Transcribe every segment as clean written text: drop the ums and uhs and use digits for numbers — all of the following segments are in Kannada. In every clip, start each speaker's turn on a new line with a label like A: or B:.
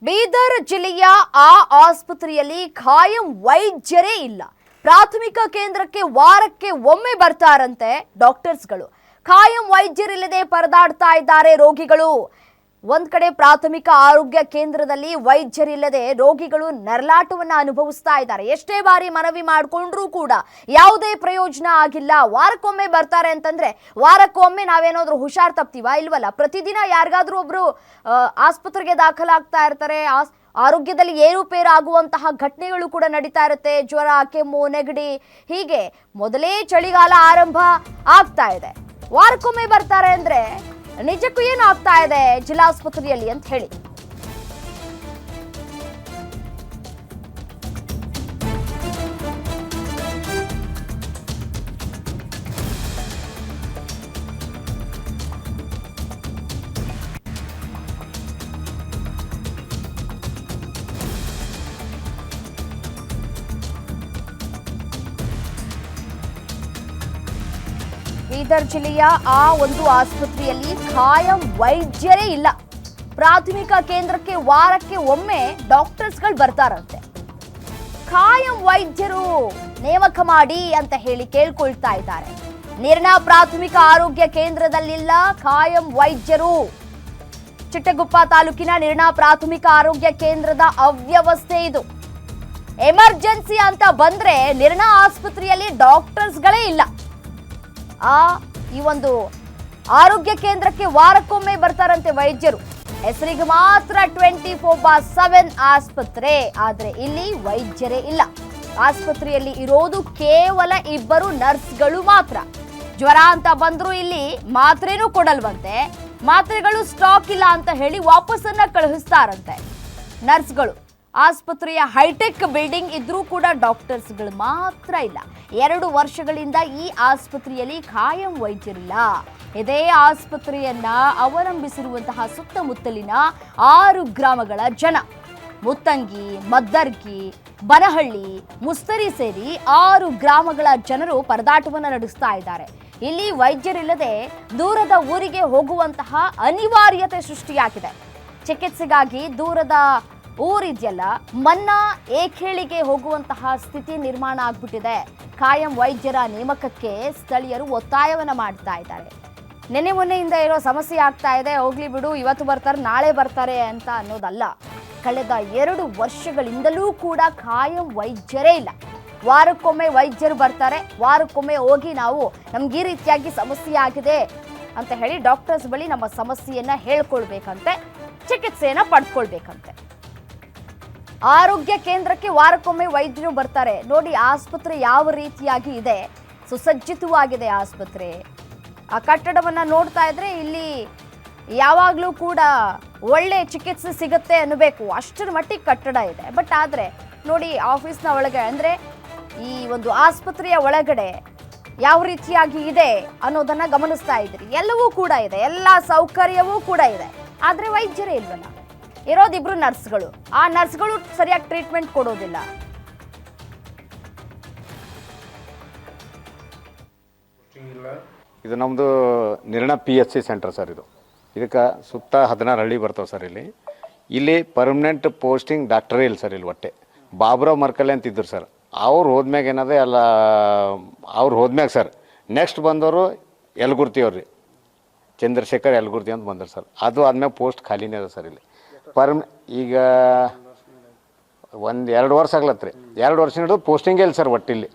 A: ಬೀದರ್ ಜಿಲ್ಲೆಯ ಆ ಆಸ್ಪತ್ರೆಯಲ್ಲಿ ಖಾಯಂ ವೈದ್ಯರೇ ಇಲ್ಲ. ಪ್ರಾಥಮಿಕ ಕೇಂದ್ರಕ್ಕೆ ವಾರಕ್ಕೆ ಒಮ್ಮೆ ಬರ್ತಾರಂತೆ ಡಾಕ್ಟರ್ಸ್ಗಳು. ಖಾಯಂ ವೈದ್ಯರಿಲ್ಲದೆ ಪರದಾಡ್ತಾ ಇದ್ದಾರೆ ರೋಗಿಗಳು. ಒಂದ್ ಕಡೆ ಪ್ರಾಥಮಿಕ ಆರೋಗ್ಯ ಕೇಂದ್ರದಲ್ಲಿ ವೈದ್ಯರಿಲ್ಲದೆ ರೋಗಿಗಳು ನರಳಾಟವನ್ನ ಅನುಭವಿಸ್ತಾ ಇದ್ದಾರೆ. ಎಷ್ಟೇ ಬಾರಿ ಮನವಿ ಮಾಡಿಕೊಂಡ್ರೂ ಕೂಡ ಯಾವುದೇ ಪ್ರಯೋಜನ ಆಗಿಲ್ಲ. ವಾರಕ್ಕೊಮ್ಮೆ ಬರ್ತಾರೆ ಅಂತಂದ್ರೆ ವಾರಕ್ಕೊಮ್ಮೆ ನಾವೇನಾದ್ರೂ ಹುಷಾರ್ ತಪ್ತೀವಾ? ಇಲ್ವಲ್ಲ. ಪ್ರತಿದಿನ ಯಾರಿಗಾದ್ರೂ ಒಬ್ರು ಆಸ್ಪತ್ರೆಗೆ ದಾಖಲಾಗ್ತಾ ಇರ್ತಾರೆ. ಆರೋಗ್ಯದಲ್ಲಿ ಏರುಪೇರು ಆಗುವಂತಹ ಘಟನೆಗಳು ಕೂಡ ನಡೀತಾ ಇರುತ್ತೆ. ಜ್ವರ, ಕೆಮ್ಮು, ನೆಗಡಿ, ಹೀಗೆ ಮೊದಲೇ ಚಳಿಗಾಲ ಆರಂಭ ಆಗ್ತಾ ಇದೆ. ವಾರಕ್ಕೊಮ್ಮೆ ಬರ್ತಾರೆ ಅಂದ್ರೆ ನಿಜಕ್ಕೂ ಏನು ಆಗ್ತಾ ಇದೆ ಜಿಲ್ಲಾಸ್ಪತ್ರೆಯಲ್ಲಿ ಅಂತ ಹೇಳಿ. ಬೀದರ್ ಜಿಲ್ಲೆಯ ಆ ಒಂದು ಆಸ್ಪತ್ರೆಯಲ್ಲಿ ಖಾಯಂ ವೈದ್ಯರೇ ಇಲ್ಲ. ಪ್ರಾಥಮಿಕ ಕೇಂದ್ರಕ್ಕೆ ವಾರಕ್ಕೆ ಒಮ್ಮೆ ಡಾಕ್ಟರ್ಸ್ಗಳು ಬರ್ತಾರಂತೆ. ಖಾಯಂ ವೈದ್ಯರು ನೇಮಕ ಮಾಡಿ ಅಂತ ಹೇಳಿ ಕೇಳ್ಕೊಳ್ತಾ ಇದ್ದಾರೆ. ನಿರ್ಣಾ ಪ್ರಾಥಮಿಕ ಆರೋಗ್ಯ ಕೇಂದ್ರದಲ್ಲಿಲ್ಲ ಖಾಯಂ ವೈದ್ಯರು. ಚಿಟ್ಟಗುಪ್ಪ ತಾಲೂಕಿನ ನಿರ್ಣಾ ಪ್ರಾಥಮಿಕ ಆರೋಗ್ಯ ಕೇಂದ್ರದ ಅವ್ಯವಸ್ಥೆ ಇದು. ಎಮರ್ಜೆನ್ಸಿ ಅಂತ ಬಂದ್ರೆ ನಿರ್ಣಾ ಆಸ್ಪತ್ರೆಯಲ್ಲಿ ಡಾಕ್ಟರ್ಸ್ಗಳೇ ಇಲ್ಲ. ಈ ಒಂದು ಆರೋಗ್ಯ ಕೇಂದ್ರಕ್ಕೆ ವಾರಕ್ಕೊಮ್ಮೆ ಬರ್ತಾರಂತೆ ವೈದ್ಯರು. ಹೆಸರಿಗೆ ಮಾತ್ರ 24/7 ಆಸ್ಪತ್ರೆ, ಆದ್ರೆ ಇಲ್ಲಿ ವೈದ್ಯರೇ ಇಲ್ಲ. ಆಸ್ಪತ್ರೆಯಲ್ಲಿ ಇರೋದು ಕೇವಲ 2 ನರ್ಸ್ಗಳು ಮಾತ್ರ. ಜ್ವರ ಅಂತ ಬಂದ್ರು ಇಲ್ಲಿ ಮಾತ್ರೆನೂ ಕೊಡಲ್ವಂತೆ. ಮಾತ್ರೆಗಳು ಸ್ಟಾಕ್ ಇಲ್ಲ ಅಂತ ಹೇಳಿ ವಾಪಸ್ಸನ್ನ ಕಳುಹಿಸ್ತಾರಂತೆ ನರ್ಸ್ಗಳು. ಆಸ್ಪತ್ರೆಯ ಹೈಟೆಕ್ ಬಿಲ್ಡಿಂಗ್ ಇದ್ರೂ ಕೂಡ ಡಾಕ್ಟರ್ಸ್ಗಳು ಮಾತ್ರ ಇಲ್ಲ. 2 ವರ್ಷಗಳಿಂದ ಈ ಆಸ್ಪತ್ರೆಯಲ್ಲಿ ಖಾಯಂ ವೈದ್ಯರಿಲ್ಲ. ಇದೇ ಆಸ್ಪತ್ರೆಯನ್ನ ಅವಲಂಬಿಸಿರುವಂತಹ ಸುತ್ತಮುತ್ತಲಿನ 6 ಗ್ರಾಮಗಳ ಜನ, ಮುತ್ತಂಗಿ, ಮದ್ದರ್ಗಿ, ಬನಹಳ್ಳಿ, ಮುಸ್ತರಿ ಸೇರಿ 6 ಗ್ರಾಮಗಳ ಜನರು ಪರದಾಟವನ್ನು ನಡೆಸ್ತಾ ಇದ್ದಾರೆ. ಇಲ್ಲಿ ವೈದ್ಯರಿಲ್ಲದೆ ದೂರದ ಊರಿಗೆ ಹೋಗುವಂತಹ ಅನಿವಾರ್ಯತೆ ಸೃಷ್ಟಿಯಾಗಿದೆ. ಚಿಕಿತ್ಸೆಗಾಗಿ ದೂರದ ಊರಿದೆಯಲ್ಲ, ಮನ್ನಾ ಏಕೇಳಿಗೆ ಹೋಗುವಂತಹ ಸ್ಥಿತಿ ನಿರ್ಮಾಣ ಆಗ್ಬಿಟ್ಟಿದೆ. ಖಾಯಂ ವೈದ್ಯರ ನೇಮಕಕ್ಕೆ ಸ್ಥಳೀಯರು ಒತ್ತಾಯವನ್ನ ಮಾಡ್ತಾ ಇದ್ದಾರೆ. ನೆನೆ ಮೊನ್ನೆಯಿಂದ ಇರೋ ಸಮಸ್ಯೆ ಆಗ್ತಾ ಇದೆ. ಹೋಗ್ಲಿ ಬಿಡು, ಇವತ್ತು ಬರ್ತಾರೆ ನಾಳೆ ಬರ್ತಾರೆ ಅಂತ ಅನ್ನೋದಲ್ಲ. ಕಳೆದ 2 ವರ್ಷಗಳಿಂದಲೂ ಕೂಡ ಖಾಯಂ ವೈದ್ಯರೇ ಇಲ್ಲ. ವಾರಕ್ಕೊಮ್ಮೆ ವೈದ್ಯರು ಬರ್ತಾರೆ. ವಾರಕ್ಕೊಮ್ಮೆ ಹೋಗಿ ನಾವು ನಮ್ಗೆ ಈ ರೀತಿಯಾಗಿ ಸಮಸ್ಯೆ ಆಗಿದೆ ಅಂತ ಹೇಳಿ ಡಾಕ್ಟರ್ಸ್ ಬಳಿ ನಮ್ಮ ಸಮಸ್ಯೆಯನ್ನ ಹೇಳ್ಕೊಳ್ಬೇಕಂತೆ, ಚಿಕಿತ್ಸೆಯನ್ನ ಪಡ್ಕೊಳ್ಬೇಕಂತೆ. ಆರೋಗ್ಯ ಕೇಂದ್ರಕ್ಕೆ ವಾರಕ್ಕೊಮ್ಮೆ ವೈದ್ಯರು ಬರ್ತಾರೆ. ನೋಡಿ ಆಸ್ಪತ್ರೆ ಯಾವ ರೀತಿಯಾಗಿ ಇದೆ, ಸುಸಜ್ಜಿತವಾಗಿದೆ ಆಸ್ಪತ್ರೆ. ಆ ಕಟ್ಟಡವನ್ನ ನೋಡ್ತಾ ಇದ್ರೆ ಇಲ್ಲಿ ಯಾವಾಗಲೂ ಕೂಡ ಒಳ್ಳೆ ಚಿಕಿತ್ಸೆ ಸಿಗುತ್ತೆ ಅನ್ನಬೇಕು, ಅಷ್ಟರ ಮಟ್ಟಿಗೆ ಕಟ್ಟಡ ಇದೆ. ಬಟ್ ಆದರೆ ನೋಡಿ ಆಫೀಸ್ನ ಒಳಗೆ ಅಂದರೆ ಈ ಒಂದು ಆಸ್ಪತ್ರೆಯ ಒಳಗಡೆ ಯಾವ ರೀತಿಯಾಗಿ ಇದೆ ಅನ್ನೋದನ್ನ ಗಮನಿಸ್ತಾ ಇದ್ರಿ. ಎಲ್ಲವೂ ಕೂಡ ಇದೆ, ಎಲ್ಲ ಸೌಕರ್ಯವೂ ಕೂಡ ಇದೆ, ಆದರೆ ವೈದ್ಯರೇ ಇಲ್ವಲ್ಲ. ಇರೋದು 2 ನರ್ಸ್ಗಳು. ಆ ನರ್ಸ್ಗಳು ಸರಿಯಾಗಿ ಟ್ರೀಟ್ಮೆಂಟ್ ಕೊಡೋದಿಲ್ಲ.
B: ಇದು ನಮ್ಮದು ನಿರ್ಣಾ PHC ಸೆಂಟರ್ ಸರ್. ಇದಕ್ಕೆ ಸುತ್ತ 16 ಹಳ್ಳಿ ಬರ್ತಾವೆ ಸರ್. ಇಲ್ಲಿ ಪರ್ಮನೆಂಟ್ ಪೋಸ್ಟಿಂಗ್ ಡಾಕ್ಟರೇ ಇಲ್ಲ ಸರ್. ಇಲ್ಲಿ ಒಟ್ಟೆ ಬಾಬುರಾವ್ ಮರ್ಕಲೆ ಅಂತ ಇದ್ರು ಸರ್. ಅವ್ರು ಹೋದ್ಮ್ಯಾಗ ಏನದೆ ಅಲ್ಲ, ಅವ್ರು ಹೋದ್ಮ್ಯಾಗ ಸರ್ ನೆಕ್ಸ್ಟ್ ಬಂದವರು ಯಲಗುರ್ತಿ ಅವ್ರಿ, ಚಂದ್ರಶೇಖರ್ ಯಲಗುರ್ತಿ ಅಂತ ಬಂದರು ಸರ್. ಅದು ಆದ್ಮೇಲೆ ಪೋಸ್ಟ್ ಖಾಲಿನೇ ಅದ ಸರ್. ಇಲ್ಲಿ ಈಗ 1-2 ವರ್ಷ ಆಗ್ಲತ್ರಿ. 2 ವರ್ಷ ಹಿಡಿದು ಪೋಸ್ಟಿಂಗೇ ಇಲ್ಲ ಸರ್. ಒಟ್ಟಿಲ್ಲಿ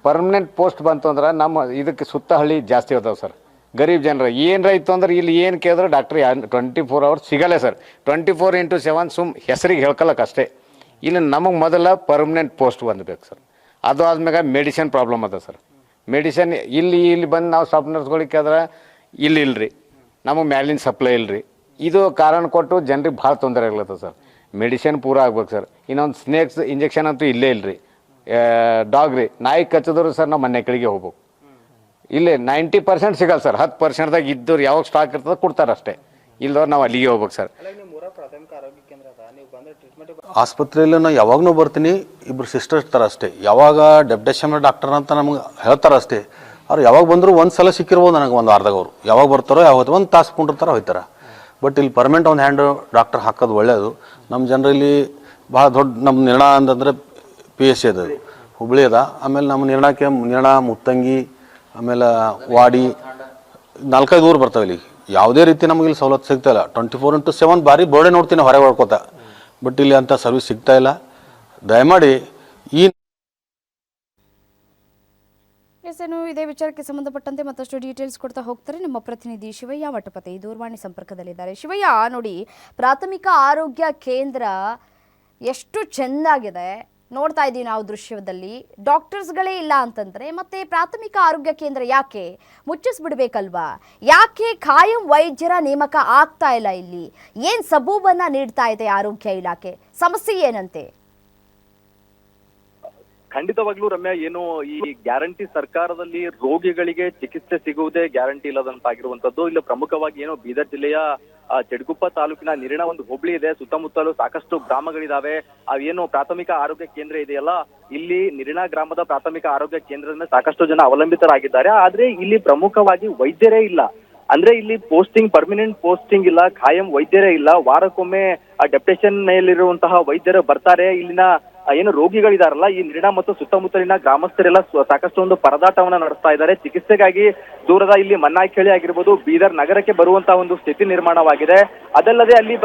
B: ಪರ್ಮನೆಂಟ್ ಪೋಸ್ಟ್ ಬಂತು ಅಂದ್ರೆ ನಮ್ಮ ಇದಕ್ಕೆ ಸುತ್ತ ಹಳ್ಳಿ ಜಾಸ್ತಿ ಇರ್ತಾವೆ ಸರ್. ಗರೀಬ್ ಜನರ ಏನರ ಇತ್ತು ಅಂದ್ರೆ ಇಲ್ಲಿ ಏನು ಕೇಳಿದ್ರೆ ಡಾಕ್ಟ್ರ್ 24 ಅವರ್ಸ್ ಸಿಗಲ್ಲ ಸರ್. 24x7 ಹೆಸರಿಗೆ ಹೇಳ್ಕೊಳಕ್ಕೆ ಅಷ್ಟೇ. ಇಲ್ಲಿ ನಮಗೆ ಮೊದಲ ಪರ್ಮನೆಂಟ್ ಪೋಸ್ಟ್ ಬಂದ್ಬೇಕು ಸರ್. ಅದು ಆದ್ಮೇಲೆ ಮೆಡಿಸಿನ್ ಪ್ರಾಬ್ಲಮ್ ಅದ ಸರ್. ಮೆಡಿಸಿನ್ ಇಲ್ಲಿ ಬಂದು ನಾವು ಸ್ಟಾಫ್ ನರ್ಸ್ಗಳಿಗೆ ಕೇಳಿದ್ರೆ ಇಲ್ಲಿ ಇಲ್ರಿ, ನಮಗೆ ಮ್ಯಾಲಿನ ಸಪ್ಲೈ ಇಲ್ರಿ. ಇದು ಕಾರಣ ಕೊಟ್ಟು ಜನರಿಗೆ ಭಾಳ ತೊಂದರೆ ಆಗ್ಲತ್ತದ ಸರ್. ಮೆಡಿಸಿನ್ ಪೂರ ಆಗ್ಬೇಕು ಸರ್. ಇನ್ನೊಂದು ಸ್ನೇಕ್ಸ್ ಇಂಜೆಕ್ಷನ್ ಅಂತೂ ಇಲ್ಲೇ ಇಲ್ರಿ. ಡಾಗ್ ರೀ, ನಾಯಿ ಕಚ್ಚಿದ್ರು ಸರ್ ನಾವು ಮನೆ ಕಡೆಗೆ ಹೋಗ್ಬೇಕು. ಇಲ್ಲೇ 90% ಸಿಗಲ್ಲ ಸರ್. 10%ದಾಗ ಇದ್ದವ್ರು ಯಾವಾಗ ಸ್ಟಾಕ್ ಇರ್ತದೆ ಕೊಡ್ತಾರೆ ಅಷ್ಟೇ. ಇಲ್ಲದವ್ರು ನಾವು ಅಲ್ಲಿಗೆ ಹೋಗ್ಬೇಕು ಸರ್.
C: ಆಸ್ಪತ್ರೆಯಲ್ಲಿ ನಾವು ಯಾವಾಗೂ ಬರ್ತೀನಿ, 2 ಸಿಸ್ಟರ್ ಇರ್ತಾರೆ ಅಷ್ಟೇ. ಯಾವಾಗ ಡೆಪ್ಯುಟೇಷನ್ ಡಾಕ್ಟರ್ ಅಂತ ನಮ್ಗೆ ಹೇಳ್ತಾರೆ ಅಷ್ಟೇ. ಅವ್ರು ಯಾವಾಗ ಬಂದರೂ 1 ಸಲ ಸಿಕ್ಕಿರ್ಬೋದು ನನಗೆ, 1 ವಾರದಾಗ. ಅವರು ಯಾವಾಗ ಬರ್ತಾರೋ, ಯಾವತ್ತು 1 ತಾಸು ಕೊಂಡಿರ್ತಾರೋ ಹೋಗ್ತಾರೆ. ಬಟ್ ಇಲ್ಲಿ ಪರ್ಮನೆಂಟ್ ಒಂದು ಹ್ಯಾಂಡ್ ಡಾಕ್ಟರ್ ಹಾಕೋದು ಒಳ್ಳೆಯದು. ನಮ್ಮ ಜನರಲ್ಲಿ ಭಾಳ ದೊಡ್ಡ ನಮ್ಮ ನಿರ್ಣಯ ಅಂತಂದರೆ PSC ಅದು ಹುಬ್ಳಿ ಅದ. ಆಮೇಲೆ ನಮ್ಮ ನಿರ್ಣಯ ಮುತ್ತಂಗಿ ಆಮೇಲೆ ವಾಡಿ 4-5 ಊರು ಬರ್ತಾವೆ ಇಲ್ಲಿ. ಯಾವುದೇ ರೀತಿ ನಮಗೆ ಇಲ್ಲಿ ಸವಲತ್ತು ಸಿಗ್ತಾ ಇಲ್ಲ. 24/7 ಬಾರಿ ಬೋರ್ಡೇ ನೋಡ್ತೀನಿ ಹೊರಗೆ ಹೊಡ್ಕೋತ. ಬಟ್ ಇಲ್ಲಿ ಅಂಥ ಸರ್ವಿಸ್ ಸಿಗ್ತಾ ಇಲ್ಲ. ದಯಮಾಡಿ ಈ
A: ಏನು ಇದೇ ವಿಚಾರಕ್ಕೆ ಸಂಬಂಧಪಟ್ಟಂತೆ ಮತ್ತಷ್ಟು ಡೀಟೇಲ್ಸ್ ಕೊಡ್ತಾ ಹೋಗ್ತಾರೆ ನಮ್ಮ ಪ್ರತಿನಿಧಿ ಶಿವಯ್ಯ ಮಠಪತಿ ದೂರವಾಣಿ ಸಂಪರ್ಕದಲ್ಲಿದ್ದಾರೆ. ಶಿವಯ್ಯ, ನೋಡಿ, ಪ್ರಾಥಮಿಕ ಆರೋಗ್ಯ ಕೇಂದ್ರ ಎಷ್ಟು ಚೆಂದಾಗಿದೆ ನೋಡ್ತಾ ಇದ್ದೀವಿ ನಾವು ದೃಶ್ಯದಲ್ಲಿ. ಡಾಕ್ಟರ್ಸ್ಗಳೇ ಇಲ್ಲ ಅಂತಂದ್ರೆ ಮತ್ತೆ ಪ್ರಾಥಮಿಕ ಆರೋಗ್ಯ ಕೇಂದ್ರ ಯಾಕೆ ಮುಚ್ಚಿಸ್ಬಿಡ್ಬೇಕಲ್ವಾ? ಯಾಕೆ ಖಾಯಂ ವೈದ್ಯರ ನೇಮಕ ಆಗ್ತಾ ಇಲ್ಲ? ಇಲ್ಲಿ ಏನ್ ಸಬೂಬನ್ನ ನೀಡ್ತಾ ಇದೆ ಆರೋಗ್ಯ ಇಲಾಖೆ? ಸಮಸ್ಯೆ ಏನಂತೆ?
D: ಖಂಡಿತವಾಗ್ಲೂ ರಮ್ಯಾ, ಏನು ಈ ಗ್ಯಾರಂಟಿ ಸರ್ಕಾರದಲ್ಲಿ ರೋಗಿಗಳಿಗೆ ಚಿಕಿತ್ಸೆ ಸಿಗುವುದೇ ಗ್ಯಾರಂಟಿ ಇಲ್ಲದಂತಾಗಿರುವಂತದ್ದು. ಇಲ್ಲಿ ಪ್ರಮುಖವಾಗಿ ಏನು ಬೀದರ್ ಜಿಲ್ಲೆಯ ಚೆಡ್ಗುಪ್ಪ ತಾಲೂಕಿನ ನಿರಿಣ ಒಂದು ಹೋಬಳಿ ಇದೆ. ಸುತ್ತಮುತ್ತಲು ಸಾಕಷ್ಟು ಗ್ರಾಮಗಳಿದಾವೆ. ಅವೇನು ಪ್ರಾಥಮಿಕ ಆರೋಗ್ಯ ಕೇಂದ್ರ ಇದೆಯಲ್ಲ, ಇಲ್ಲಿ ನಿರಿಣ ಗ್ರಾಮದ ಪ್ರಾಥಮಿಕ ಆರೋಗ್ಯ ಕೇಂದ್ರದಿಂದ ಸಾಕಷ್ಟು ಜನ ಅವಲಂಬಿತರಾಗಿದ್ದಾರೆ. ಆದ್ರೆ ಇಲ್ಲಿ ಪ್ರಮುಖವಾಗಿ ವೈದ್ಯರೇ ಇಲ್ಲ. ಅಂದ್ರೆ ಇಲ್ಲಿ ಪರ್ಮನೆಂಟ್ ಪೋಸ್ಟಿಂಗ್ ಇಲ್ಲ, ಖಾಯಂ ವೈದ್ಯರೇ ಇಲ್ಲ. ವಾರಕ್ಕೊಮ್ಮೆ ಡೆಪ್ಯುಟೇಷನ್ ಮೇಲಿರುವಂತಹ ವೈದ್ಯರು ಬರ್ತಾರೆ. ಇಲ್ಲಿನ ಏನು ರೋಗಿಗಳಿದಾರಲ್ಲ, ಈ ನಿರಿಣ ಮತ್ತು ಸುತ್ತಮುತ್ತಲಿನ ಗ್ರಾಮಸ್ಥರೆಲ್ಲ ಸಾಕಷ್ಟು ಒಂದು ಪರದಾಟವನ್ನ ನಡೆಸ್ತಾ ಇದ್ದಾರೆ. ಚಿಕಿತ್ಸೆಗಾಗಿ ದೂರದ ಇಲ್ಲಿ ಮನ್ನಾಯ್ಕೇಳಿ ಆಗಿರ್ಬೋದು, ಬೀದರ್ ನಗರಕ್ಕೆ ಬರುವಂತಹ ಒಂದು ಸ್ಥಿತಿ ನಿರ್ಮಾಣವಾಗಿದೆ. ಅದಲ್ಲದೆ ಅಲ್ಲಿ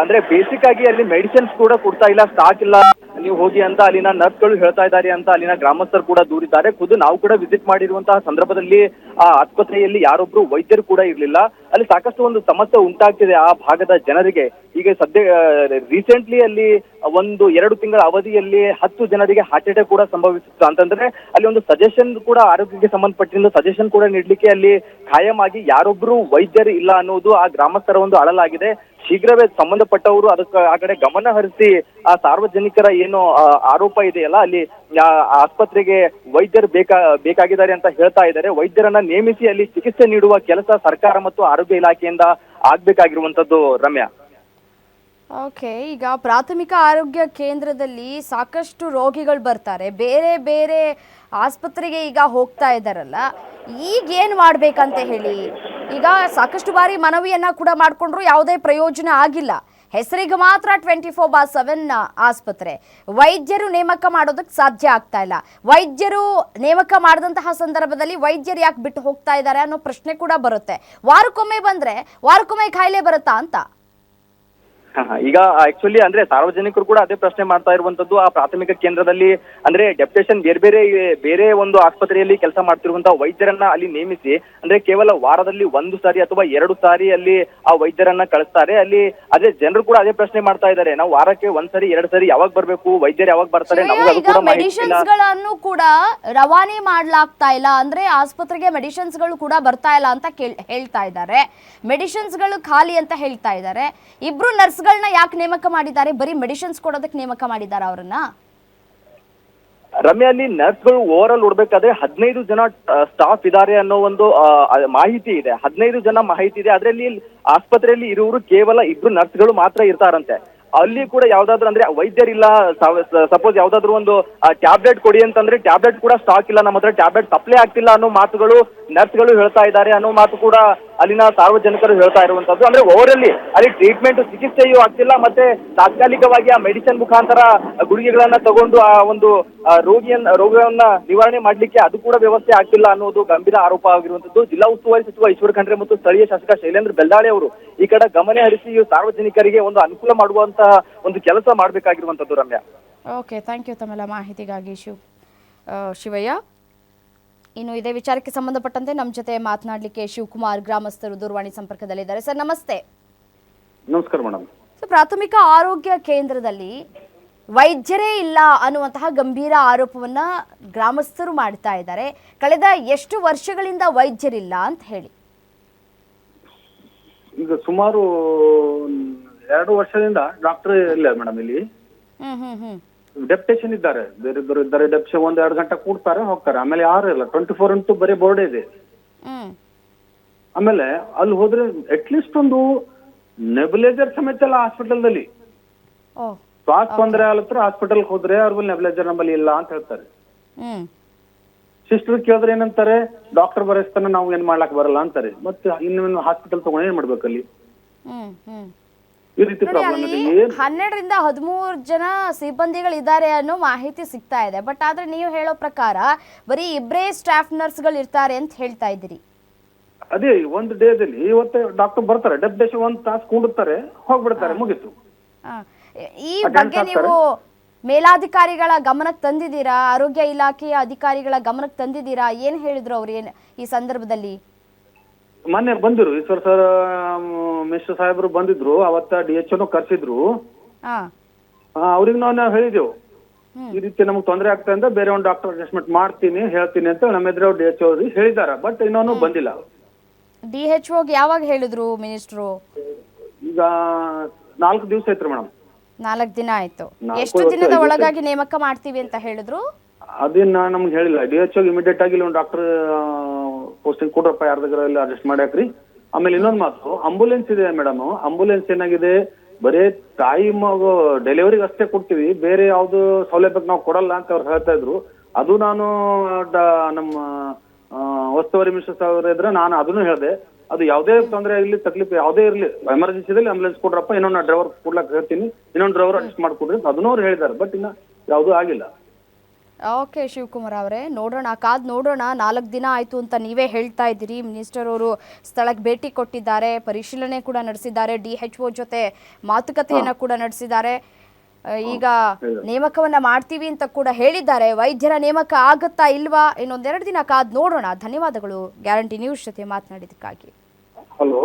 D: ಅಂದ್ರೆ ಬೇಸಿಕ್ ಆಗಿ ಅಲ್ಲಿ ಮೆಡಿಸಿನ್ಸ್ ಕೂಡ ಕೊಡ್ತಾ ಇಲ್ಲ, ಸ್ಟಾಕ್ ಇಲ್ಲ, ನೀವು ಹೋಗಿ ಅಂತ ಅಲ್ಲಿನ ನರ್ಸ್ಗಳು ಹೇಳ್ತಾ ಇದ್ದಾರೆ ಅಂತ ಅಲ್ಲಿನ ಗ್ರಾಮಸ್ಥರು ಕೂಡ ದೂರಿದ್ದಾರೆ. ಖುದ್ದು ನಾವು ಕೂಡ ವಿಸಿಟ್ ಮಾಡಿರುವಂತಹ ಸಂದರ್ಭದಲ್ಲಿ ಆ ಆಸ್ಪತ್ರೆಯಲ್ಲಿ ಯಾರೊಬ್ರು ವೈದ್ಯರು ಕೂಡ ಇರ್ಲಿಲ್ಲ. ಅಲ್ಲಿ ಸಾಕಷ್ಟು ಒಂದು ಸಮಸ್ಯೆ ಉಂಟಾಗ್ತಿದೆ ಆ ಭಾಗದ ಜನರಿಗೆ. ಈಗ ಸದ್ಯ ರೀಸೆಂಟ್ಲಿ ಅಲ್ಲಿ 1-2 ತಿಂಗಳ ಅವಧಿಯಲ್ಲಿ 10 ಜನರಿಗೆ ಹಾರ್ಟ್ ಅಟ್ಯಾಕ್ ಕೂಡ ಸಂಭವಿಸಿತ್ತು. ಅಂತಂದ್ರೆ ಅಲ್ಲಿ ಒಂದು ಸಜೆಷನ್ ಕೂಡ ಆರೋಗ್ಯಕ್ಕೆ ಸಂಬಂಧಪಟ್ಟಿದ್ದು ಸಜೆಷನ್ ಕೂಡ ನೀಡಲಿಕ್ಕೆ ಅಲ್ಲಿ ಖಾಯಂ ಆಗಿ ಯಾರೊಬ್ರು ವೈದ್ಯರು ಇಲ್ಲ ಅನ್ನೋದು ಆ ಗ್ರಾಮಸ್ಥರ ಒಂದು ಅಳಲಾಗಿದೆ. ಶೀಘ್ರವೇ ಸಂಬಂಧಪಟ್ಟವರು ಅದಕ್ಕೆ ಆ ಕಡೆ ಗಮನ ಹರಿಸಿ ಆ ಸಾರ್ವಜನಿಕರ ಏನು ಆರೋಪ ಇದೆಯಲ್ಲ, ಅಲ್ಲಿ ಆಸ್ಪತ್ರೆಗೆ ವೈದ್ಯರು ಬೇಕಾಗಿದ್ದಾರೆ ಅಂತ ಹೇಳ್ತಾ ಇದ್ದಾರೆ. ವೈದ್ಯರನ್ನ ನೇಮಿಸಿ ಅಲ್ಲಿ ಚಿಕಿತ್ಸೆ ನೀಡುವ ಕೆಲಸ ಸರ್ಕಾರ ಮತ್ತು ಆರೋಗ್ಯ ಇಲಾಖೆಯಿಂದ ಆಗ್ಬೇಕಾಗಿರುವಂತದ್ದು ರಮ್ಯಾ.
A: ಓಕೆ, ಈಗ ಪ್ರಾಥಮಿಕ ಆರೋಗ್ಯ ಕೇಂದ್ರದಲ್ಲಿ ಸಾಕಷ್ಟು ರೋಗಿಗಳು ಬರ್ತಾರೆ, ಬೇರೆ ಬೇರೆ ಆಸ್ಪತ್ರೆಗೆ ಈಗ ಹೋಗ್ತಾ ಇದ್ದಾರಲ್ಲ, ಈಗ ಏನು ಮಾಡ್ಬೇಕಂತ ಹೇಳಿ? ಈಗ ಸಾಕಷ್ಟು ಬಾರಿ ಮನವಿಯನ್ನ ಕೂಡ ಮಾಡಿಕೊಂಡ್ರು ಯಾವುದೇ ಪ್ರಯೋಜನ ಆಗಿಲ್ಲ. ಹೆಸರಿಗೆ ಮಾತ್ರ 24/7 ಆಸ್ಪತ್ರೆ. ವೈದ್ಯರು ನೇಮಕ ಮಾಡೋದಕ್ಕೆ ಸಾಧ್ಯ ಆಗ್ತಾ ಇಲ್ಲ. ವೈದ್ಯರು ನೇಮಕ ಮಾಡಿದಂತಹ ಸಂದರ್ಭದಲ್ಲಿ ವೈದ್ಯರು ಯಾಕೆ ಬಿಟ್ಟು ಹೋಗ್ತಾ ಇದ್ದಾರೆ ಅನ್ನೋ ಪ್ರಶ್ನೆ ಕೂಡ ಬರುತ್ತೆ. ವಾರಕ್ಕೊಮ್ಮೆ ಬಂದ್ರೆ ವಾರಕ್ಕೊಮ್ಮೆ ಕಾಯಿಲೆ ಬರುತ್ತಾ ಅಂತ.
D: ಈಗ ಆಕ್ಚುಲಿ ಅಂದ್ರೆ ಸಾರ್ವಜನಿಕರು ಕೂಡ ಅದೇ ಪ್ರಶ್ನೆ ಮಾಡ್ತಾ ಇರುವಂತದ್ದು. ಆ ಪ್ರಾಥಮಿಕ ಕೇಂದ್ರದಲ್ಲಿ ಅಂದ್ರೆ ಡೆಪ್ಯುಟೇಷನ್ ಬೇರೆ ಒಂದು ಆಸ್ಪತ್ರೆಯಲ್ಲಿ ಕೆಲಸ ಮಾಡ್ತಿರುವಂತಹ ವೈದ್ಯರನ್ನ ಅಲ್ಲಿ ನೇಮಿಸಿ ಅಂದ್ರೆ ಕೇವಲ ವಾರದಲ್ಲಿ 1 ಸಾರಿ ಅಥವಾ 2 ಸಾರಿ ಅಲ್ಲಿ ಆ ವೈದ್ಯರನ್ನ ಕಳಿಸ್ತಾರೆ. ಅಲ್ಲಿ ಅದೇ ಜನರು ಕೂಡ ಅದೇ ಪ್ರಶ್ನೆ ಮಾಡ್ತಾ ಇದ್ದಾರೆ, ನಾವು ವಾರಕ್ಕೆ 1 ಸಾರಿ 2 ಸಾರಿ ಯಾವಾಗ ಬರ್ಬೇಕು, ವೈದ್ಯರು ಯಾವಾಗ ಬರ್ತಾರೆ, ನಮಗೆ ಅದು ಕೂಡ
A: ಮೆಡಿಸಿನ್ಸ್ ಗಳನ್ನು ಕೂಡ ರವಾನೆ ಮಾಡ್ಲಾಗ್ತಾ ಇಲ್ಲ. ಅಂದ್ರೆ ಆಸ್ಪತ್ರೆಗೆ ಮೆಡಿಸಿನ್ಸ್ ಗಳು ಕೂಡ ಬರ್ತಾ ಇಲ್ಲ ಅಂತ ಹೇಳ್ತಾ ಇದ್ದಾರೆ. ಮೆಡಿಸಿನ್ಸ್ ಗಳು ಖಾಲಿ ಅಂತ ಹೇಳ್ತಾ ಇದ್ದಾರೆ. ಇಬ್ರು ನರ್ಸ್ ಯಾಕೆ ನೇಮಕ ಮಾಡಿದ್ದಾರೆ? ಬರೀ ಮೆಡಿಸಿನ್ಸ್ ಕೊಡೋದಕ್ಕೆ ನೇಮಕ ಮಾಡಿದ್ದಾರೆ ಅವರನ್ನ.
D: ರಮ್ಯಾ, ಅಲ್ಲಿ ನರ್ಸ್ಗಳು ಓವರ್ ಆಲ್ ನೋಡ್ಬೇಕಾದ್ರೆ 15 ಜನ ಸ್ಟಾಫ್ ಇದ್ದಾರೆ ಅನ್ನೋ ಒಂದು ಮಾಹಿತಿ ಇದೆ. 15 ಜನ ಮಾಹಿತಿ ಇದೆ. ಅದರಲ್ಲಿ ಆಸ್ಪತ್ರೆಯಲ್ಲಿ ಇರುವರು ಕೇವಲ 2 ನರ್ಸ್ಗಳು ಮಾತ್ರ ಇರ್ತಾರಂತೆ. ಅಲ್ಲಿ ಕೂಡ ಯಾವ್ದಾದ್ರು ಅಂದ್ರೆ ವೈದ್ಯರಿಲ್ಲ, ಸಪೋಸ್ ಯಾವ್ದಾದ್ರು ಒಂದು ಟ್ಯಾಬ್ಲೆಟ್ ಕೊಡಿ ಅಂತಂದ್ರೆ ಟ್ಯಾಬ್ಲೆಟ್ ಕೂಡ ಸ್ಟಾಕ್ ಇಲ್ಲ, ನಮ್ಮ ಹತ್ರ ಟ್ಯಾಬ್ಲೆಟ್ ಸಪ್ಲೈ ಆಗ್ತಿಲ್ಲ ಅನ್ನೋ ಮಾತುಗಳು ನರ್ಸ್ಗಳು ಹೇಳ್ತಾ ಇದ್ದಾರೆ ಅನ್ನೋ ಮಾತು ಕೂಡ ಅಲ್ಲಿನ ಸಾರ್ವಜನಿಕರು ಹೇಳ್ತಾ ಇರುವಂತದ್ದು. ಅಂದ್ರೆ ಓವರಲ್ಲಿ ಅಲ್ಲಿ ಟ್ರೀಟ್ಮೆಂಟ್ ಚಿಕಿತ್ಸೆಯೂ ಆಗ್ತಿಲ್ಲ, ಮತ್ತೆ ತಾತ್ಕಾಲಿಕವಾಗಿ ಆ ಮೆಡಿಸಿನ್ ಮುಖಾಂತರ ಗುಳಿಗೆಗಳನ್ನ ತಗೊಂಡು ಆ ಒಂದು ರೋಗವನ್ನ ನಿವಾರಣೆ ಮಾಡ್ಲಿಕ್ಕೆ ಅದು ಕೂಡ ವ್ಯವಸ್ಥೆ ಆಗ್ತಿಲ್ಲ ಅನ್ನೋದು ಗಂಭೀರ ಆರೋಪ ಆಗಿರುವಂತದ್ದು. ಜಿಲ್ಲಾ ಉಸ್ತುವಾರಿ ಸಚಿವ ಈಶ್ವರ್ ಖಂಡ್ರೆ ಮತ್ತು ಸ್ಥಳೀಯ ಶಾಸಕ ಶೈಲೇಂದ್ರ ಬೆಲ್ದಾಳೆ ಅವರು ಈ ಕಡೆ ಗಮನ ಹರಿಸಿ ಸಾರ್ವಜನಿಕರಿಗೆ ಒಂದು ಅನುಕೂಲ ಮಾಡುವಂತಹ ಒಂದು ಕೆಲಸ ಮಾಡಬೇಕಾಗಿರುವಂತದ್ದು ರಮ್ಯಾ.
A: ಓಕೆ, ಥ್ಯಾಂಕ್ ಯು ತಮ್ಮೆಲ್ಲ ಮಾಹಿತಿಗಾಗಿ ಶಿವಯ್ಯ. ಇನ್ನು ಇದೇ ವಿಚಾರಕ್ಕೆ ಸಂಬಂಧಪಟ್ಟಂತೆ ನಮ್ಮ ಜೊತೆ ಮಾತನಾಡಲಿಕ್ಕೆ ಶಿವಕುಮಾರ್ ಗ್ರಾಮಸ್ಥರು ದೂರವಾಣಿ ಸಂಪರ್ಕದಲ್ಲಿದ್ದಾರೆ. ಸರ್ ನಮಸ್ತೆ.
D: ನಮಸ್ಕಾರ ಮೇಡಮ್.
A: ಪ್ರಾಥಮಿಕ ಆರೋಗ್ಯ ಕೇಂದ್ರದಲ್ಲಿ ವೈದ್ಯರೇ ಇಲ್ಲ ಅನ್ನುವಂತಹ ಗಂಭೀರ ಆರೋಪವನ್ನ ಗ್ರಾಮಸ್ಥರು ಮಾಡ್ತಾ ಇದ್ದಾರೆ. ಕಳೆದ ಎಷ್ಟು ವರ್ಷಗಳಿಂದ ವೈದ್ಯರಿಲ್ಲ ಅಂತ ಹೇಳಿ?
E: ಈಗ ಸುಮಾರು 2 ವರ್ಷದಿಂದ ಡಾಕ್ಟರ್ ಇಲ್ಲ ಮೇಡಮ್. ಇಲ್ಲಿ ಡೆಪ್ಯುಟೇಷನ್ ಇದ್ದಾರೆ, ಬೇರೆ ಇದ್ದಾರೆ. ಡೆಪ್ಯುಟೇಷನ್ 1-2 ಗಂಟೆ ಕೂಡ್ತಾರೆ ಹೋಗ್ತಾರೆ, ಆಮೇಲೆ ಯಾರು ಇಲ್ಲ. 24 ಬರೀ ಬೋರ್ಡ್ ಇದೆ. ಆಮೇಲೆ ಅಲ್ಲಿ ಹೋದ್ರೆ ಅಟ್ಲೀಸ್ಟ್ ಒಂದು ನೆಬುಲೈಸರ್ ಸಮೇತ ಅಲ್ಲ ಹಾಸ್ಪಿಟಲ್ದಲ್ಲಿ. ಶ್ವಾಸ ತೊಂದರೆ ಆಗಲತ್ರ ಹಾಸ್ಪಿಟಲ್ಗೆ ಹೋದ್ರೆ ಅವ್ರ ನೆಬುಲೈಸರ್ ನಮ್ಮಲ್ಲಿ ಇಲ್ಲ ಅಂತ ಹೇಳ್ತಾರೆ. ಸಿಸ್ಟರ್ ಕೇಳಿದ್ರೆ ಏನಂತಾರೆ, ಡಾಕ್ಟರ್ ಬರೆಸ್ತಾನೆ, ನಾವು ಏನ್ ಮಾಡ್ಲಾಕ್ ಬರಲ್ಲ ಅಂತಾರೆ. ಮತ್ತೆ ಇನ್ನು ಹಾಸ್ಪಿಟಲ್ ತಗೊಂಡು ಏನ್ ಮಾಡ್ಬೇಕಲ್ಲಿ? ಈ ರೀತಿ
A: ನೋಡಿ,
E: ಪ್ರಾಬ್ಲಮ್
A: ಅಲ್ಲಿ
E: ಇದೆ.
A: 12ರಿಂದ 13 ಜನ ಸಿಬ್ಬಂದಿಗಳಿದ್ದಾರೆ ಅನ್ನೋ ಮಾಹಿತಿ ಸಿಗ್ತಾ ಇದೆ. ಬಟ್ ಆದ್ರೆ ನೀವು ಹೇಳೋ ಪ್ರಕಾರ ಬರೀ ಇಬ್ಬರೇ ಸ್ಟಾಫ್ ನರ್ಸ್ಗಳು ಇರ್ತಾರೆ ಅಂತ ಹೇಳ್ತಾ ಇದ್ದೀರಿ.
E: ಅದೇ ಒಂದು ಡೇದಲ್ಲಿ ಇವತ್ತೆ ಡಾಕ್ಟರ್ ಬರ್ತಾರೆ, ಡೆಪ್ಯುಟೇಷನ್ 1 ತಾಸು ಕೂಡುತ್ತಾರೆ, ಹೋಗ್ಬಿಡ್ತಾರೆ, ಮುಗೀತು.
A: ಆ, ಈ ಬಗ್ಗೆ ನೀವು ಮೇಲಾಧಿಕಾರಿಗಳ ಗಮನಕ್ಕೆ ತಂದಿದ್ದೀರಾ? ಆರೋಗ್ಯ ಇಲಾಖೆಯ ಅಧಿಕಾರಿಗಳ ಗಮನಕ್ಕೆ ತಂದಿದ್ದೀರಾ? ಏನ್ ಹೇಳಿದ್ರು ಅವ್ರು ಈ ಸಂದರ್ಭದಲ್ಲಿ?
E: ಮೊನ್ನೆ ಬಂದಿರು ಈಶ್ವರ್ ಸರ್, ಮಿಸ್ಟರ್ ಸಾಹೇಬ್ರು ಬಂದಿದ್ರು, ಅವತ್ತ DHO ಕರ್ಸಿದ್ರು.
A: ಹಾ
E: ಅವ್ರಿಗೆ ನಾವು ಹೇಳಿದೆವು, ಈ ರೀತಿ ನಮ್ಗೆ ತೊಂದರೆ ಆಗ್ತಾ ಇದೆ, ಬೇರೆ ಒಂದು ಡಾಕ್ಟರ್ ಅಡ್ಜಸ್ಟ್ಮೆಂಟ್ ಮಾಡ್ತೀನಿ ಹೇಳ್ತೀನಿ ಅಂತ ನಮ್ಮ ಎದುರು DHO ಹೇಳಿದಾರ. ಬಟ್ ಇನ್ನೂ ಬಂದಿಲ್ಲ.
A: DHOಗೆ ಯಾವಾಗ ಹೇಳಿದ್ರು ಮಿನಿಸ್ಟ್ರು?
E: ಈಗ 4 ದಿವಸ ಐತ್ರಿ ಮೇಡಮ್.
A: 4 ದಿನ ಆಯ್ತು. ಎಷ್ಟು ದಿನದ ಒಳಗಾಗಿ ನೇಮಕ ಮಾಡ್ತೀವಿ ಅಂತ ಹೇಳಿದ್ರು?
E: ಅದನ್ನ ನಮ್ಗೆ ಹೇಳಿಲ್ಲ. DHO ಇಮಿಡಿಯೇಟ್ ಆಗಿ ಒಂದು ಡಾಕ್ಟರ್ ಪೋಸ್ಟಿಂಗ್ ಕೊಡ್ರಪ್ಪ, ಯಾರ್ದಾಗ್ರ ಎಲ್ಲ ಅಡ್ಜಸ್ಟ್ ಮಾಡ್ಯಾಕ್ರಿ. ಆಮೇಲೆ ಇನ್ನೊಂದು ಮಾತು, ಆಂಬುಲೆನ್ಸ್ ಇದೆ ಮೇಡಮ್. ಆಂಬುಲೆನ್ಸ್ ಏನಾಗಿದೆ, ಬರೇ ತಾಯಿ ಮಗು ಡೆಲಿವರಿಗೆ ಅಷ್ಟೇ ಕೊಡ್ತೀವಿ, ಬೇರೆ ಯಾವ್ದು ಸೌಲಭ್ಯಕ್ಕೆ ನಾವು ಕೊಡಲ್ಲ ಅಂತ ಅವ್ರು ಹೇಳ್ತಾ ಇದ್ರು. ಅದು ನಾನು ನಮ್ಮ ಉಸ್ತುವಾರಿ ಮಿನಿಸ್ಟರ್ ಸಾಹೇಬ್ರ ಇದ್ರೆ ನಾನು ಅದನ್ನು ಹೇಳಿದೆ, ಅದು ಯಾವುದೇ ತೊಂದರೆ ಇರ್ಲಿ, ತಕ್ಲೀಫ್ ಯಾವುದೇ ಇರ್ಲಿ, ಎಮರ್ಜೆನ್ಸಿದಲ್ಲಿ ಆಂಬುಲೆನ್ಸ್ ಕೊಡ್ರಪ್ಪ, ಇನ್ನೊಂದು ಡ್ರೈವರ್ ಕೊಡ್ಲಾಕ್ ಹೇಳ್ತೀನಿ, ಇನ್ನೊಂದು ಡ್ರೈವರ್ ಅಡ್ಜಸ್ಟ್ ಮಾಡ್ಕೊಡ್ರಿ, ಅದನ್ನೂ ಅವ್ರು ಹೇಳಿದ್ದಾರೆ. ಬಟ್ ಇನ್ನ ಯಾವುದೂ ಆಗಿಲ್ಲ.
A: ಓಕೆ ಶಿವಕುಮಾರ್ ಅವರೇ, ನೋಡೋಣ, ಕಾದ್ ನೋಡೋಣ. 4 ದಿನ ಆಯ್ತು ಅಂತ ನೀವೇ ಹೇಳ್ತಾ ಇದ್ದೀರಿ. ಮಿನಿಸ್ಟರ್ ಅವರು ಸ್ಥಳಕ್ಕೆ ಭೇಟಿ ಕೊಟ್ಟಿದ್ದಾರೆ, ಪರಿಶೀಲನೆ ಕೂಡ ನಡೆಸಿದ್ದಾರೆ, DHO ಜೊತೆ ಮಾತುಕತೆಯನ್ನ ಕೂಡ ನಡೆಸಿದ್ದಾರೆ. ಈಗ ನೇಮಕವನ್ನ ಮಾಡ್ತೀವಿ ಅಂತ ಕೂಡ ಹೇಳಿದ್ದಾರೆ. ವೈದ್ಯರ ನೇಮಕ ಆಗುತ್ತಾ ಇಲ್ವಾ, ಇನ್ನೊಂದೆರಡು ದಿನ ಕಾದ್ ನೋಡೋಣ. ಧನ್ಯವಾದಗಳು ಗ್ಯಾರಂಟಿ ನ್ಯೂಸ್ ಜೊತೆ ಮಾತನಾಡಿದ್ದಕ್ಕಾಗಿ.
E: ಹಲೋ.